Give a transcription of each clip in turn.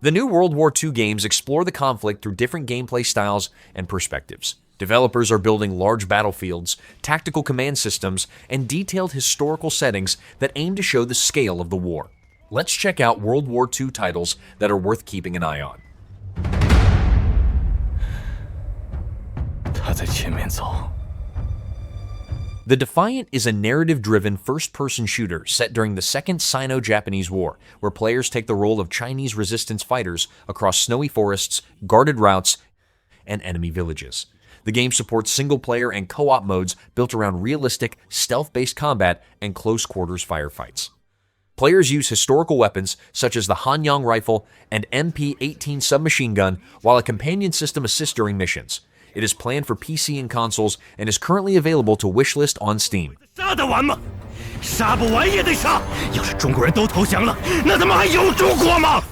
The new World War II games explore the conflict through different gameplay styles and perspectives. Developers are building large battlefields, tactical command systems, and detailed historical settings that aim to show the scale of the war. Let's check out World War II titles that are worth keeping an eye on. 他在前面走。 The Defiant is a narrative-driven first-person shooter set during the Second Sino-Japanese War, where players take the role of Chinese resistance fighters across snowy forests, guarded routes, and enemy villages. The game supports single-player and co-op modes built around realistic, stealth-based combat and close-quarters firefights. Players use historical weapons such as the Hanyang rifle and MP-18 submachine gun, while a companion system assists during missions. It is planned for PC and consoles and is currently available to wishlist on Steam. 杀得完吗？杀不完也得杀！要是中国人都投降了，那他妈还有中国吗？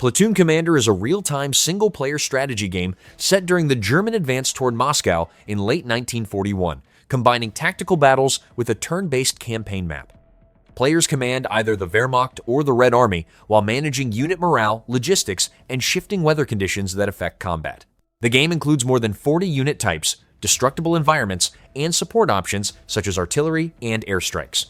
Platoon Commander is a real-time single-player strategy game set during the German advance toward Moscow in late 1941, combining tactical battles with a turn-based campaign map. Players command either the Wehrmacht or the Red Army while managing unit morale, logistics, and shifting weather conditions that affect combat. The game includes more than 40 unit types, destructible environments, and support options such as artillery and airstrikes.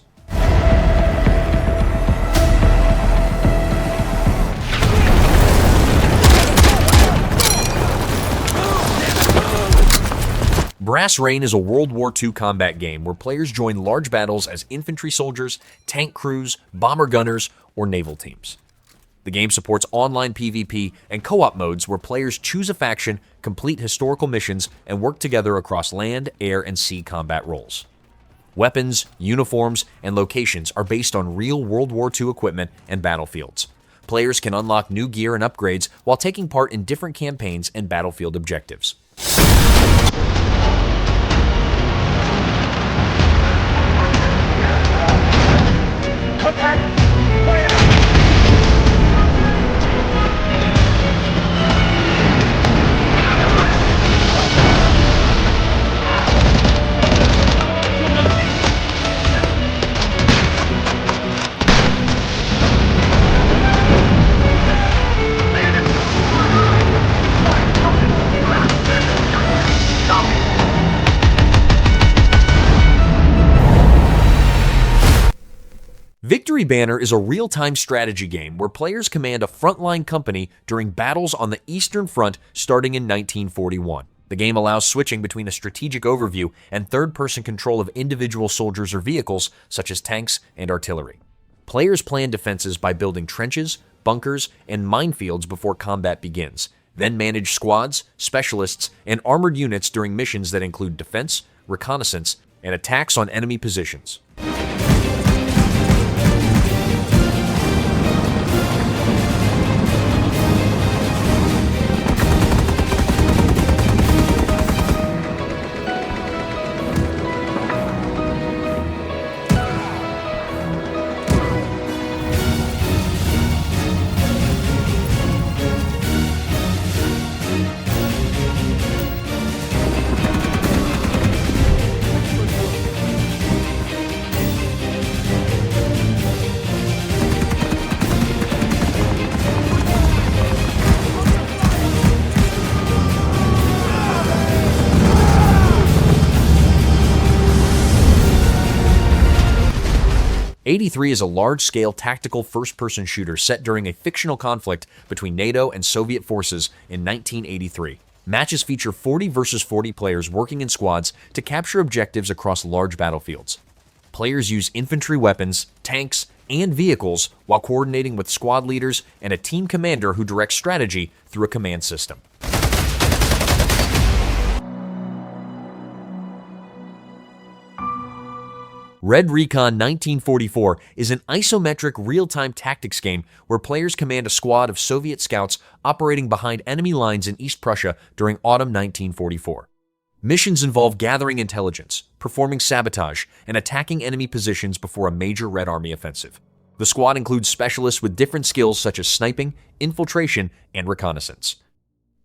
Brass Rain is a World War II combat game where players join large battles as infantry soldiers, tank crews, bomber gunners, or naval teams. The game supports online PvP and co-op modes where players choose a faction, complete historical missions, and work together across land, air, and sea combat roles. Weapons, uniforms, and locations are based on real World War II equipment and battlefields. Players can unlock new gear and upgrades while taking part in different campaigns and battlefield objectives. Victory Banner is a real-time strategy game where players command a frontline company during battles on the Eastern Front starting in 1941. The game allows switching between a strategic overview and third-person control of individual soldiers or vehicles, such as tanks and artillery. Players plan defenses by building trenches, bunkers, and minefields before combat begins, then manage squads, specialists, and armored units during missions that include defense, reconnaissance, and attacks on enemy positions. '83 is a large-scale tactical first-person shooter set during a fictional conflict between NATO and Soviet forces in 1983. Matches feature 40 versus 40 players working in squads to capture objectives across large battlefields. Players use infantry weapons, tanks, and vehicles while coordinating with squad leaders and a team commander who directs strategy through a command system. Red Recon 1944 is an isometric real-time tactics game where players command a squad of Soviet scouts operating behind enemy lines in East Prussia during autumn 1944. Missions involve gathering intelligence, performing sabotage, and attacking enemy positions before a major Red Army offensive. The squad includes specialists with different skills such as sniping, infiltration, and reconnaissance.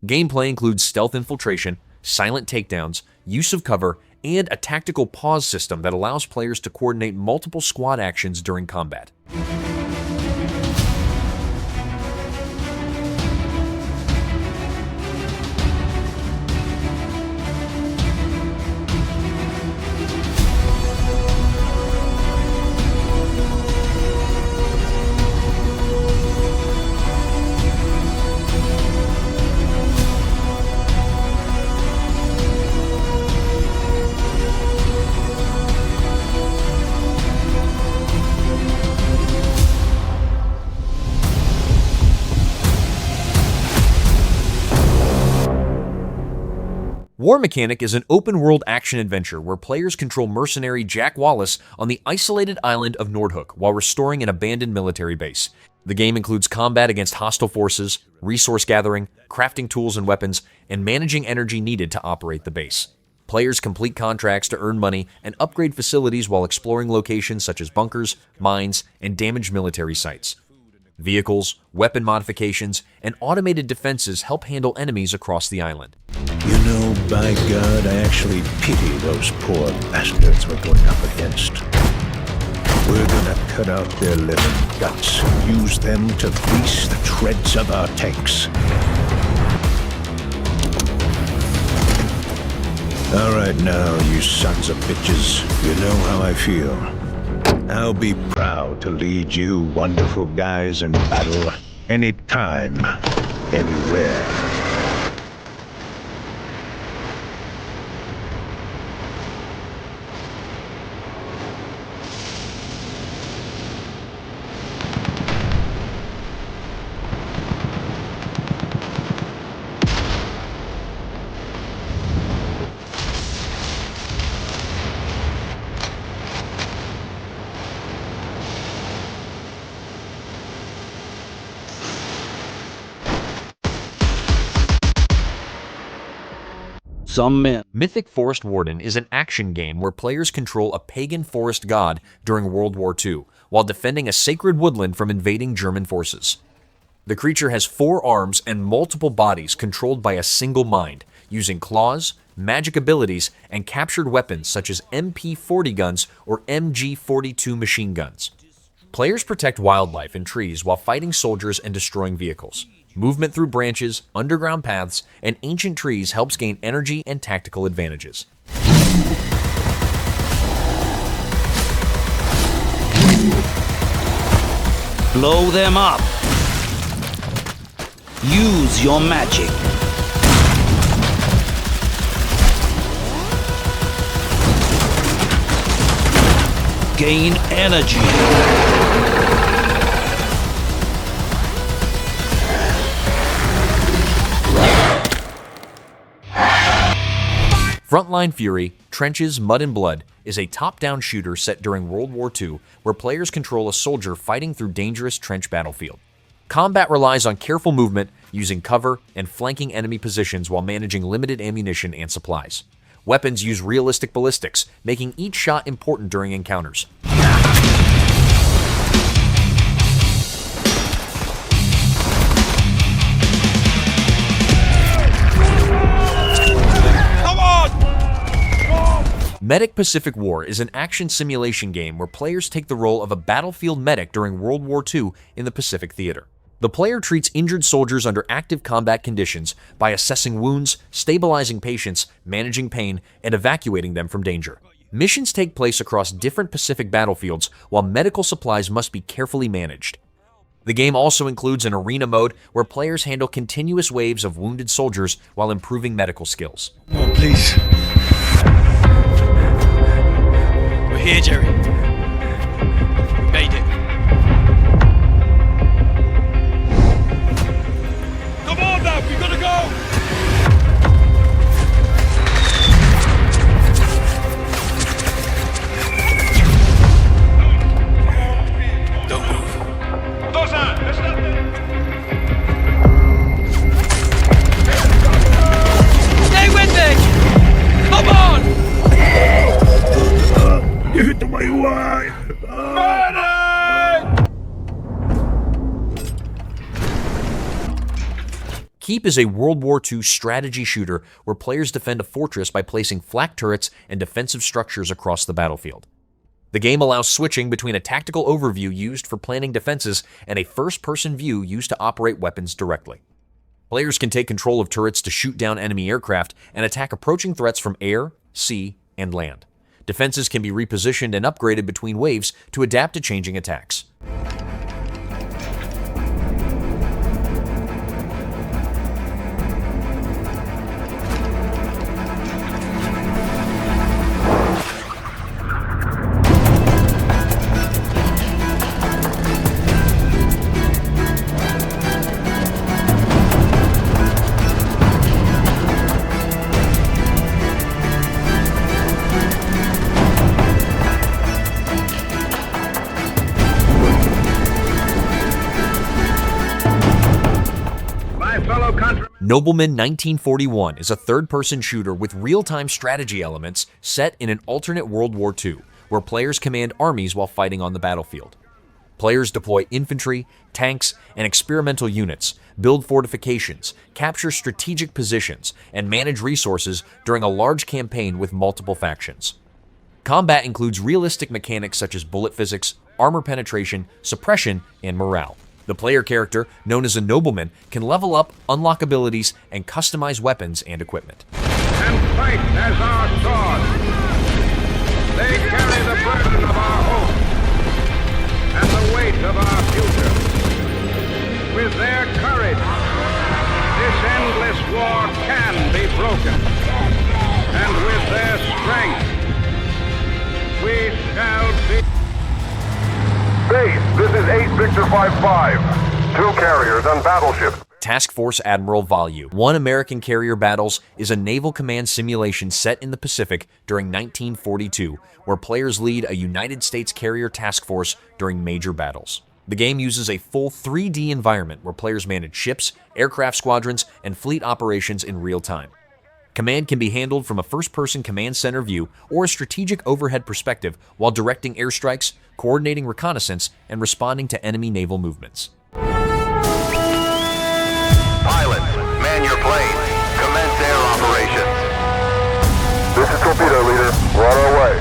Gameplay includes stealth infiltration, silent takedowns, use of cover, and a tactical pause system that allows players to coordinate multiple squad actions during combat. War Mechanic is an open-world action-adventure where players control mercenary Jack Wallace on the isolated island of Nordhook while restoring an abandoned military base. The game includes combat against hostile forces, resource gathering, crafting tools and weapons, and managing energy needed to operate the base. Players complete contracts to earn money and upgrade facilities while exploring locations such as bunkers, mines, and damaged military sites. Vehicles, weapon modifications, and automated defenses help handle enemies across the island. You know, by God, I actually pity those poor bastards we're going up against. We're gonna cut out their living guts and use them to grease the treads of our tanks. All right now, you sons of bitches, you know how I feel. I'll be proud to lead you wonderful guys in battle anytime, anywhere. Some men. Mythic Forest Warden is an action game where players control a pagan forest god during World War II, while defending a sacred woodland from invading German forces. The creature has 4 arms and multiple bodies controlled by a single mind, using claws, magic abilities, and captured weapons such as MP40 guns or MG42 machine guns. Players protect wildlife and trees while fighting soldiers and destroying vehicles. Movement through branches, underground paths, and ancient trees helps gain energy and tactical advantages. Blow them up. Use your magic. Gain energy. Frontline Fury, Trenches, Mud and Blood is a top-down shooter set during World War II where players control a soldier fighting through dangerous trench battlefield. Combat relies on careful movement, using cover, and flanking enemy positions while managing limited ammunition and supplies. Weapons use realistic ballistics, making each shot important during encounters. Medic Pacific War is an action simulation game where players take the role of a battlefield medic during World War II in the Pacific Theater. The player treats injured soldiers under active combat conditions by assessing wounds, stabilizing patients, managing pain, and evacuating them from danger. Missions take place across different Pacific battlefields, while medical supplies must be carefully managed. The game also includes an arena mode where players handle continuous waves of wounded soldiers while improving medical skills. Oh, please. We're here, Jerry. We made it. Come on now, we gotta go! Don't move. Dosa, stay with me! Come on! Give it to my wife! Keep is a World War II strategy shooter where players defend a fortress by placing flak turrets and defensive structures across the battlefield. The game allows switching between a tactical overview used for planning defenses and a first-person view used to operate weapons directly. Players can take control of turrets to shoot down enemy aircraft and attack approaching threats from air, sea, and land. Defenses can be repositioned and upgraded between waves to adapt to changing attacks. Nobleman 1941 is a third-person shooter with real-time strategy elements set in an alternate World War II, where players command armies while fighting on the battlefield. Players deploy infantry, tanks, and experimental units, build fortifications, capture strategic positions, and manage resources during a large campaign with multiple factions. Combat includes realistic mechanics such as bullet physics, armor penetration, suppression, and morale. The player character, known as a Nobleman, can level up, unlock abilities, and customize weapons and equipment. And fight as our sword. They carry the burden of our hope and the weight of our future. With their courage, this endless war can be broken. And with their strength, we shall be... Base, this is 8 Victor 5-5. 2 carriers on battleship. Task Force Admiral Volume 1 American Carrier Battles is a naval command simulation set in the Pacific during 1942, where players lead a United States carrier task force during major battles. The game uses a full 3D environment where players manage ships, aircraft squadrons, and fleet operations in real time. Command can be handled from a first-person command center view or a strategic overhead perspective while directing airstrikes, coordinating reconnaissance, and responding to enemy naval movements. Pilots, man your planes. Commence air operations. This is Torpedo Leader. We're on our way.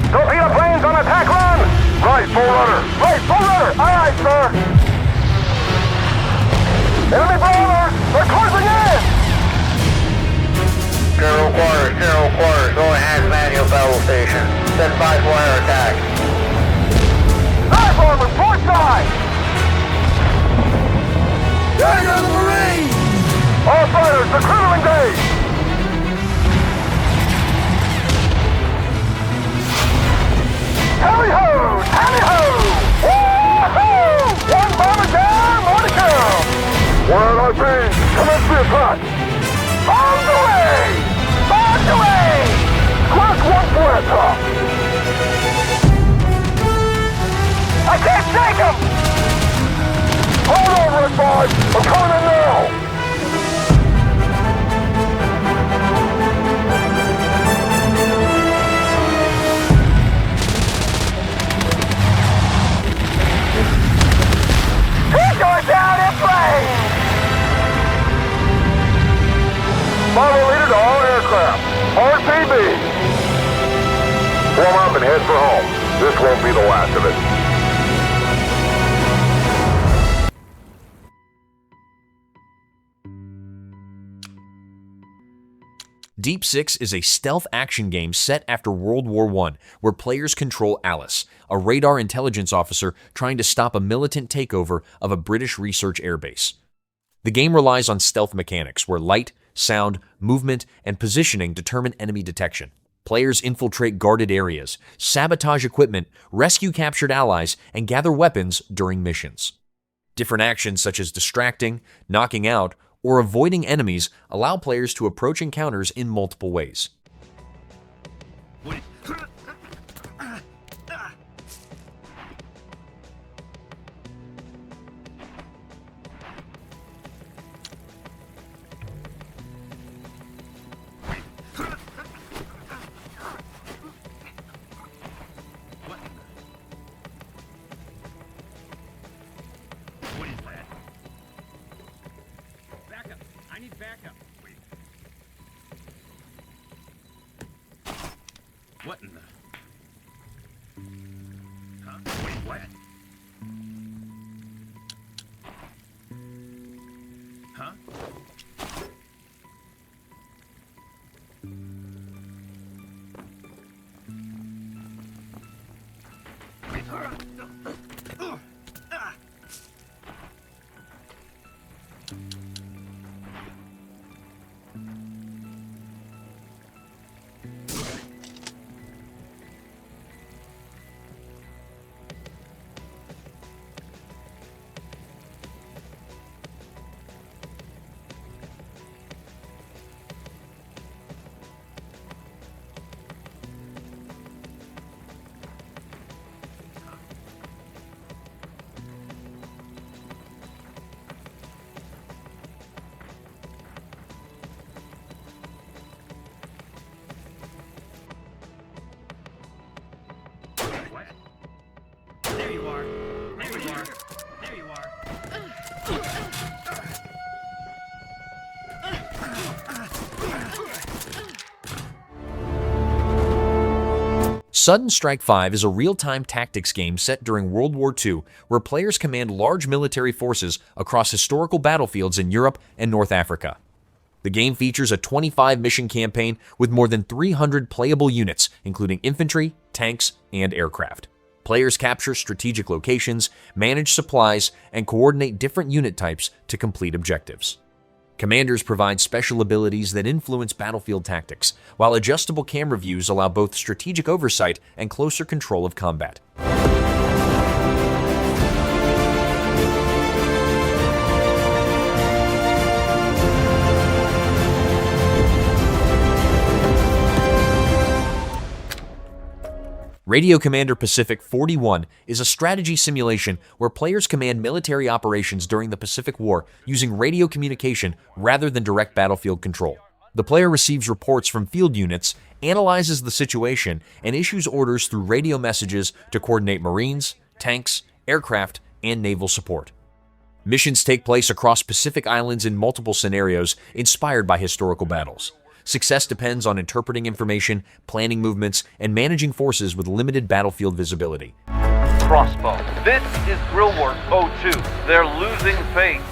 Torpedo planes on attack run! Right, full rudder. Right, full rudder. Aye, aye, sir. Enemy bombers! They're closing in! General quarters, go ahead, manual battle station. Set by for air attack. Dive bomber, port side! Gang of the Marines! All fighters, the crew engaged! Tally-ho! Tally-ho! Woo-hoo! One bomber down, more to come! One RP, commence the attack! On the way! On the way! Squawk 1 flat top! I can't take him! Hold on, Red 5! I'm coming in now! He's going down in flames! Follow leader to all aircraft. RPB! Form up and head for home. This won't be the last of it. Deep Six is a stealth action game set after World War I, where players control Alice, a radar intelligence officer trying to stop a militant takeover of a British research airbase. The game relies on stealth mechanics, where light, sound, movement, and positioning determine enemy detection. Players infiltrate guarded areas, sabotage equipment, rescue captured allies, and gather weapons during missions. Different actions such as distracting, knocking out, or avoiding enemies allow players to approach encounters in multiple ways. What in the... Huh? Wait, what? Huh? Sudden Strike 5 is a real-time tactics game set during World War II where players command large military forces across historical battlefields in Europe and North Africa. The game features a 25-mission campaign with more than 300 playable units, including infantry, tanks, and aircraft. Players capture strategic locations, manage supplies, and coordinate different unit types to complete objectives. Commanders provide special abilities that influence battlefield tactics, while adjustable camera views allow both strategic oversight and closer control of combat. Radio Commander Pacific 41 is a strategy simulation where players command military operations during the Pacific War using radio communication rather than direct battlefield control. The player receives reports from field units, analyzes the situation, and issues orders through radio messages to coordinate Marines, tanks, aircraft, and naval support. Missions take place across Pacific Islands in multiple scenarios inspired by historical battles. Success depends on interpreting information, planning movements, and managing forces with limited battlefield visibility. Crossbow. This is Grillwork 02. They're losing faith.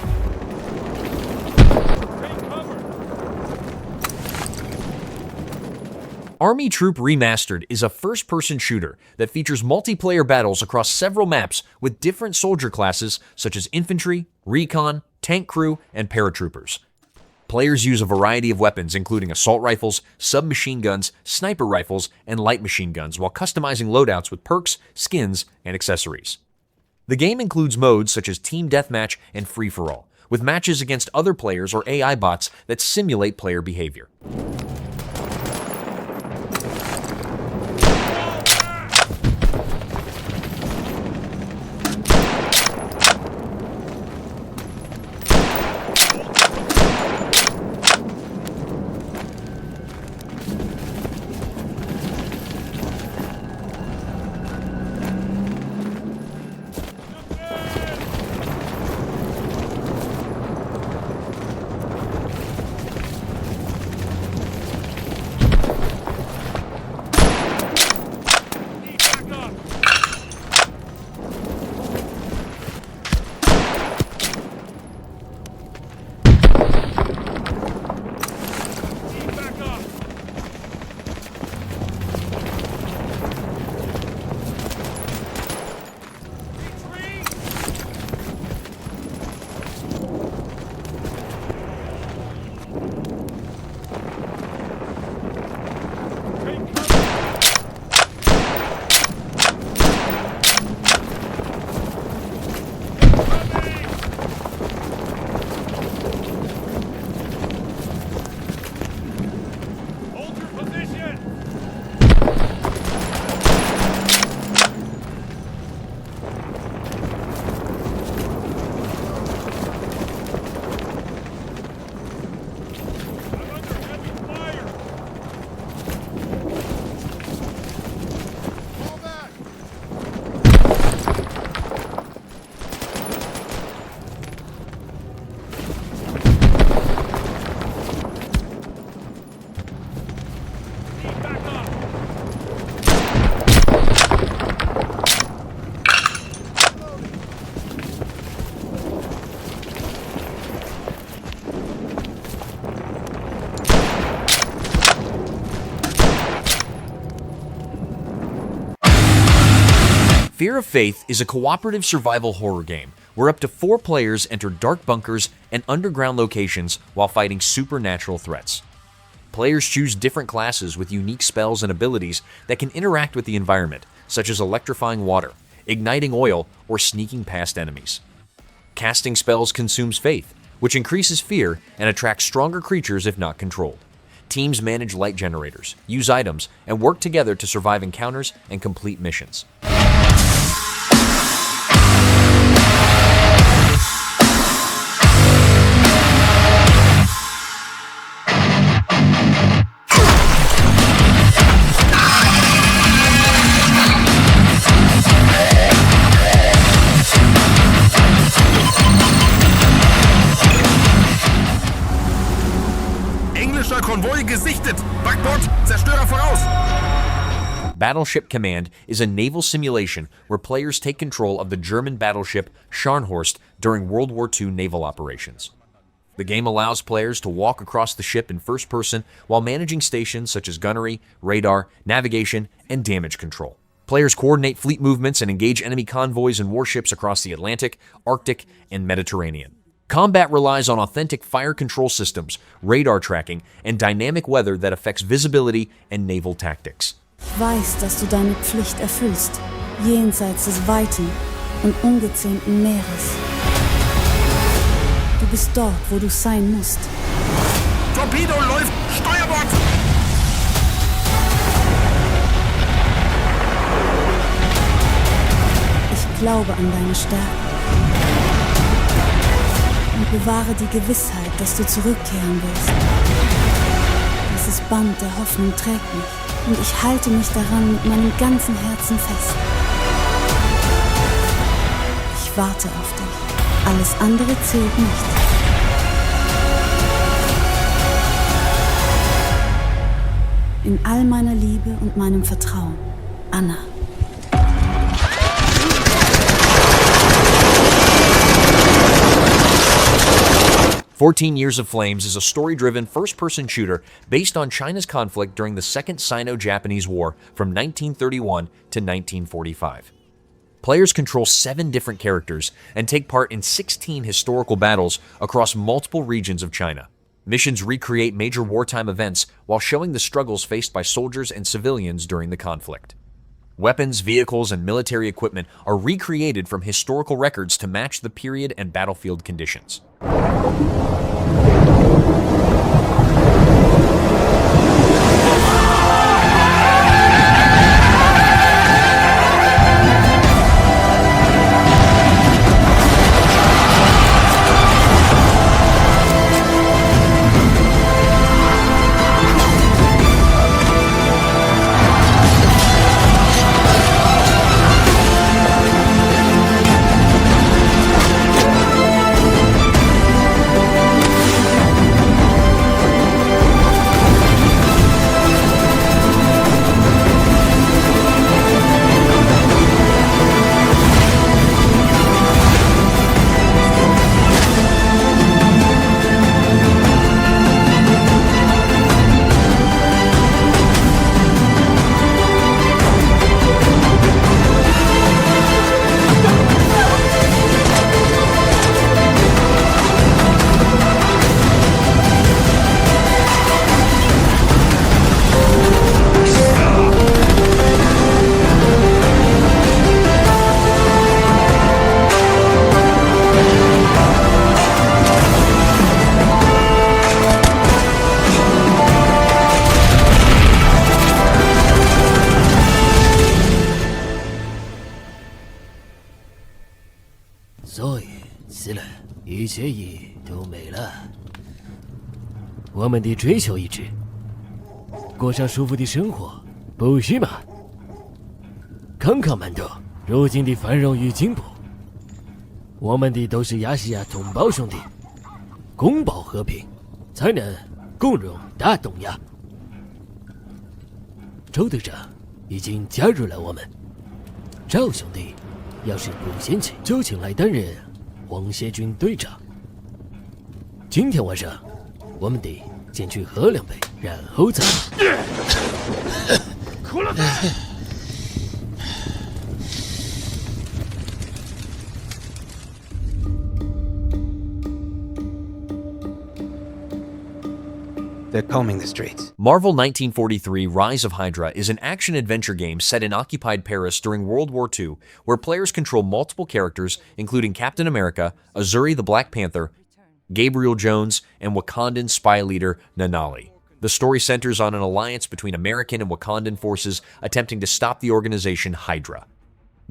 Army Troop Remastered is a first-person shooter that features multiplayer battles across several maps with different soldier classes such as infantry, recon, tank crew, and paratroopers. Players use a variety of weapons, including assault rifles, submachine guns, sniper rifles, and light machine guns, while customizing loadouts with perks, skins, and accessories. The game includes modes such as Team Deathmatch and Free-for-All, with matches against other players or AI bots that simulate player behavior. Fear of Faith is a cooperative survival horror game where up to 4 players enter dark bunkers and underground locations while fighting supernatural threats. Players choose different classes with unique spells and abilities that can interact with the environment, such as electrifying water, igniting oil, or sneaking past enemies. Casting spells consumes faith, which increases fear and attracts stronger creatures if not controlled. Teams manage light generators, use items, and work together to survive encounters and complete missions. Konvoi gesichtet! Backbord, Zerstörer voraus! Battleship Command is a naval simulation where players take control of the German battleship Scharnhorst during World War II naval operations. The game allows players to walk across the ship in first person while managing stations such as gunnery, radar, navigation, and damage control. Players coordinate fleet movements and engage enemy convoys and warships across the Atlantic, Arctic, and Mediterranean. Combat relies on authentic fire control systems, radar tracking, and dynamic weather that affects visibility and naval tactics. Ich weiß, dass du deine Pflicht erfüllst, jenseits des weiten und ungezähmten Meeres. Du bist dort, wo du sein musst. Torpedo läuft! Steuerbord! Ich glaube an deine Stärke. Und bewahre die Gewissheit, dass du zurückkehren wirst. Dieses Band der Hoffnung trägt mich. Und ich halte mich daran mit meinem ganzen Herzen fest. Ich warte auf dich. Alles andere zählt nicht. In all meiner Liebe und meinem Vertrauen, Anna. "14 Years of Flames" is a story-driven first-person shooter based on China's conflict during the Second Sino-Japanese War from 1931 to 1945. Players control 7 different characters and take part in 16 historical battles across multiple regions of China. Missions recreate major wartime events while showing the struggles faced by soldiers and civilians during the conflict. Weapons, vehicles, and military equipment are recreated from historical records to match the period and battlefield conditions. 我们的追求一致，过上舒服的生活，不是吗？康康们的如今的繁荣与进步，我们的都是亚细亚同胞兄弟，共保和平，才能共荣大东亚。周队长已经加入了我们，赵兄弟要是不嫌弃，就请来担任皇协军队长。今天晚上，我们得先去喝2杯，然后再。哭了。They're combing the streets. Marvel 1943 Rise of Hydra is an action-adventure game set in occupied Paris during World War II, where players control multiple characters, including Captain America, Azuri the Black Panther, Gabriel Jones, and Wakandan spy leader Nanali. The story centers on an alliance between American and Wakandan forces attempting to stop the organization Hydra.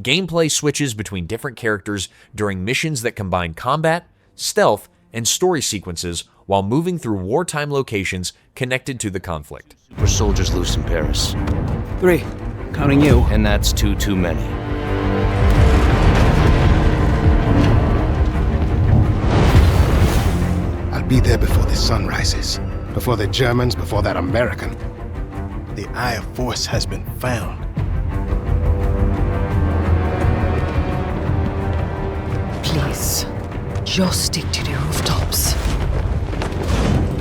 Gameplay switches between different characters during missions that combine combat, stealth, and story sequences while moving through wartime locations connected to the conflict. Super soldiers loose in Paris. 3, counting you. And that's two too many. I'll be there before the sun rises. Before the Germans, before that American. The Eye of Force has been found. Please, just stick to the rooftops.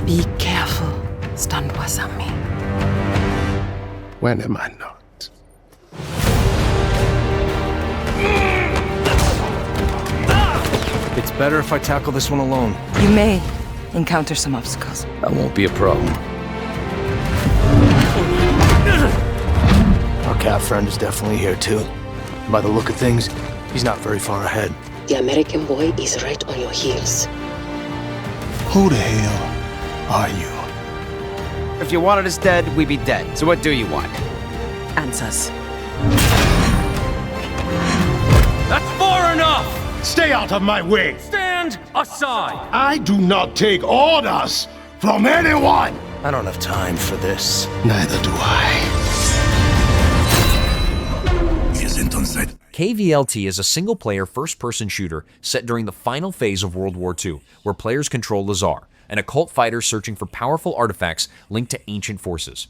Be careful, stand wasami. When am I not? It's better if I tackle this one alone. You may encounter some obstacles. That won't be a problem. Our cat friend is definitely here too. By the look of things, he's not very far ahead. The American boy is right on your heels. Who the hell are you? If you wanted us dead, we'd be dead. So what do you want? Answers. That's far enough! Stay out of my way! Stand aside! I do not take orders from anyone! I don't have time for this. Neither do I. KVLT is a single-player first-person shooter set during the final phase of World War II, where players control Lazar, an occult fighter searching for powerful artifacts linked to ancient forces.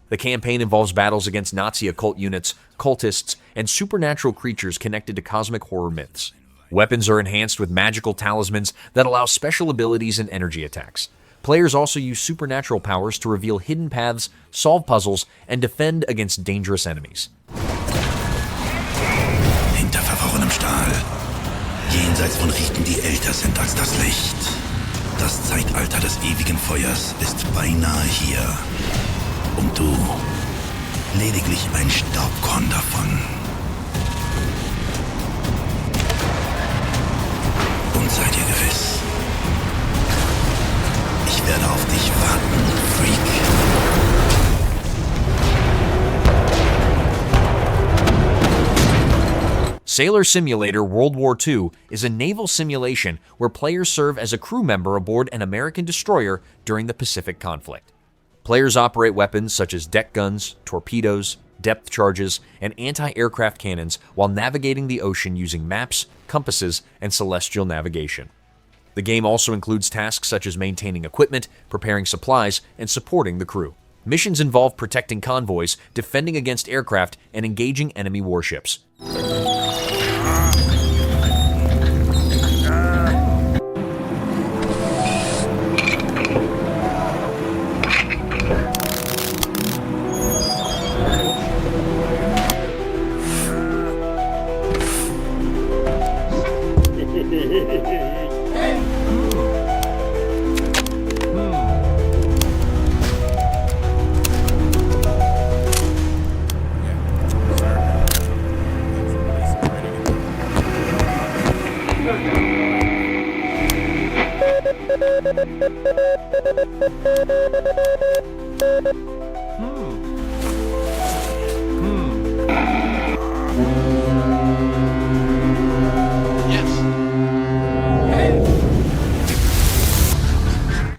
The campaign involves battles against Nazi occult units, cultists, and supernatural creatures connected to cosmic horror myths. Weapons are enhanced with magical talismans that allow special abilities and energy attacks. Players also use supernatural powers to reveal hidden paths, solve puzzles, and defend against dangerous enemies. Hinter verworrenem Stahl. Jenseits von Riten, die älter sind als das Licht. Das Zeitalter des ewigen Feuers ist beinahe hier. Und du, lediglich ein Staubkorn davon. Und sei dir gewiss, ich werde auf dich warten, Freak. Sailor Simulator World War II is a naval simulation where players serve as a crew member aboard an American destroyer during the Pacific conflict. Players operate weapons such as deck guns, torpedoes, depth charges, and anti-aircraft cannons while navigating the ocean using maps, compasses, and celestial navigation. The game also includes tasks such as maintaining equipment, preparing supplies, and supporting the crew. Missions involve protecting convoys, defending against aircraft, and engaging enemy warships.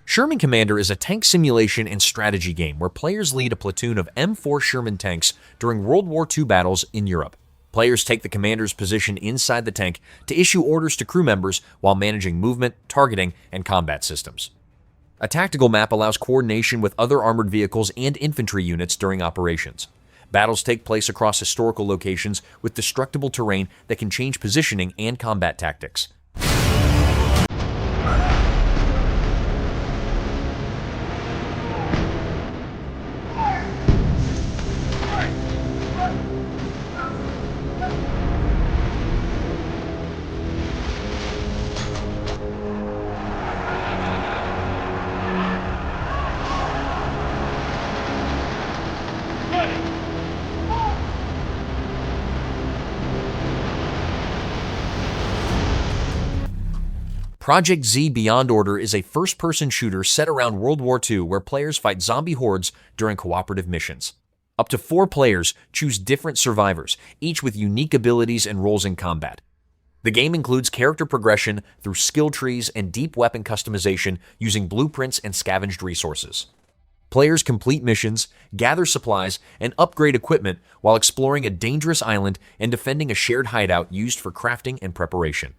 Sherman Commander is a tank simulation and strategy game where players lead a platoon of M4 Sherman tanks during World War II battles in Europe. Players take the commander's position inside the tank to issue orders to crew members while managing movement, targeting, and combat systems. A tactical map allows coordination with other armored vehicles and infantry units during operations. Battles take place across historical locations with destructible terrain that can change positioning and combat tactics. Projekt Z Beyond Order is a first-person shooter set around World War II where players fight zombie hordes during cooperative missions. Up to 4 players choose different survivors, each with unique abilities and roles in combat. The game includes character progression through skill trees and deep weapon customization using blueprints and scavenged resources. Players complete missions, gather supplies, and upgrade equipment while exploring a dangerous island and defending a shared hideout used for crafting and preparation.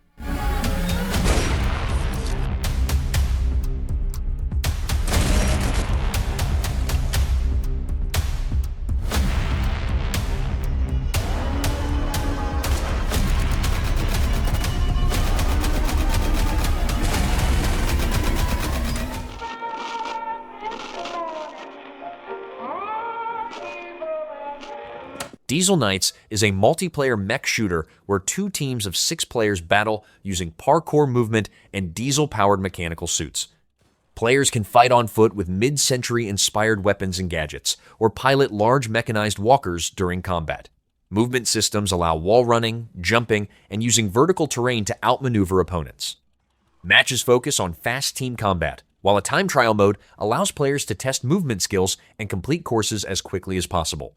Diesel Knights is a multiplayer mech shooter where 2 teams of 6 players battle using parkour movement and diesel-powered mechanical suits. Players can fight on foot with mid-century inspired weapons and gadgets, or pilot large mechanized walkers during combat. Movement systems allow wall running, jumping, and using vertical terrain to outmaneuver opponents. Matches focus on fast team combat, while a time trial mode allows players to test movement skills and complete courses as quickly as possible.